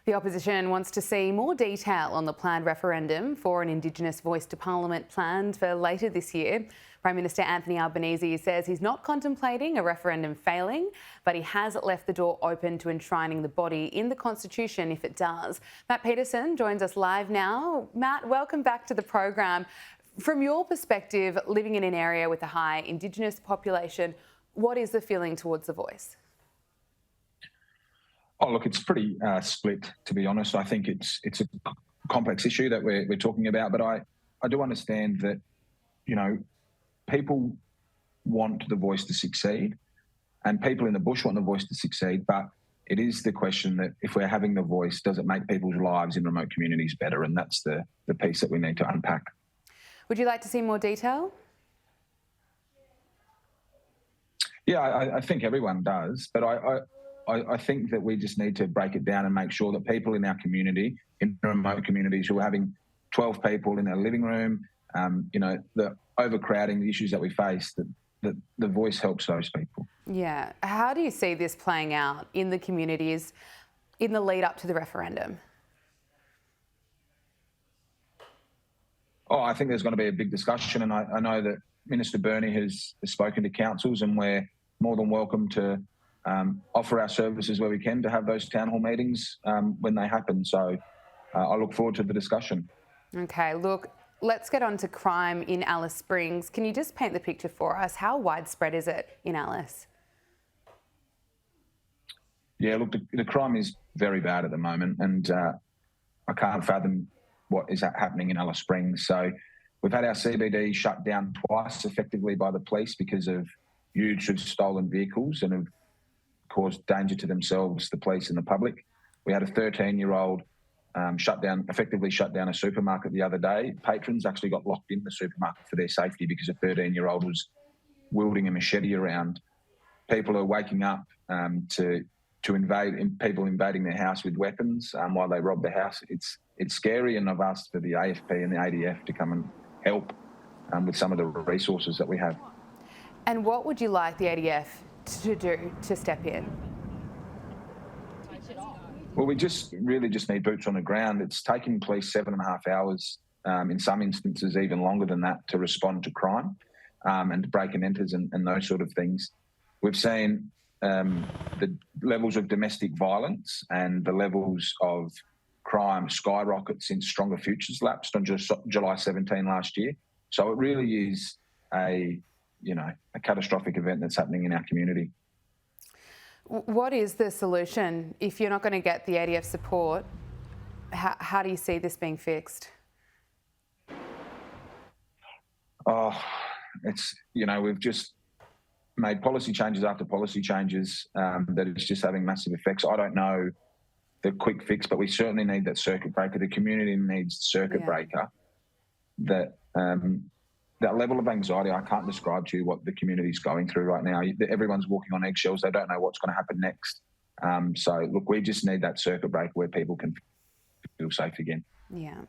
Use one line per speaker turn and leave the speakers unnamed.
The opposition wants to see more detail on the planned referendum for an Indigenous Voice to Parliament planned for later this year. Prime Minister Anthony Albanese says he's not contemplating a referendum failing, but he has left the door open to enshrining the body in the Constitution if it does. Matt Paterson joins us live now. Matt, welcome back to the program. From your perspective, living in an area with a high Indigenous population, what is the feeling towards the Voice?
Oh, look, it's pretty split, to be honest. I think it's a complex issue that we're talking about, but I do understand that, you know, people want the Voice to succeed and people in the bush want the Voice to succeed, but it is the question that if we're having the Voice, does it make people's lives in remote communities better? And that's the piece that we need to unpack.
Would you like to see more detail?
Yeah, I think everyone does, but I think that we just need to break it down and make sure that people in our community, in remote communities who are having 12 people in their living room, you know, the overcrowding, the issues that we face, that the Voice helps those people.
Yeah. How do you see this playing out in the communities in the lead up to the referendum?
Oh, I think there's going to be a big discussion, and I know that Minister Burney has spoken to councils, and we're more than welcome to offer our services where we can to have those town hall meetings when they happen. So I look forward to the discussion.
Okay, look, let's get on to crime in Alice Springs. Can you just paint the picture for us? How widespread is it in Alice?
Yeah, look, the crime is very bad at the moment, and I can't fathom what is happening in Alice Springs. So we've had our CBD shut down twice effectively by the police because of use of stolen vehicles and have caused danger to themselves, the police and the public. We had a 13-year-old effectively shut down a supermarket the other day. Patrons actually got locked in the supermarket for their safety because a 13-year-old was wielding a machete around. People are waking up to people invading their house with weapons while they rob the house. It's scary, and I've asked for the AFP and the ADF to come and help with some of the resources that we have.
And what would you like the ADF to do to step in?
Well, we really just need boots on the ground. It's taking police 7.5 hours, in some instances even longer than that, to respond to crime and to break and enters and those sort of things. We've seen the levels of domestic violence and the levels of crime skyrocket since Stronger Futures lapsed on July 17 last year. So it really is a catastrophic event that's happening in our community.
What is the solution? If you're not going to get the ADF support, how do you see this being fixed?
Oh, we've just made policy changes after policy changes that is just having massive effects. I don't know the quick fix, but we certainly need that circuit breaker. The community needs the circuit breaker. That level of anxiety, I can't describe to you what the community's going through right now. Everyone's walking on eggshells. They don't know what's going to happen next. So, look, we just need that circuit breaker where people can feel safe again.
Yeah.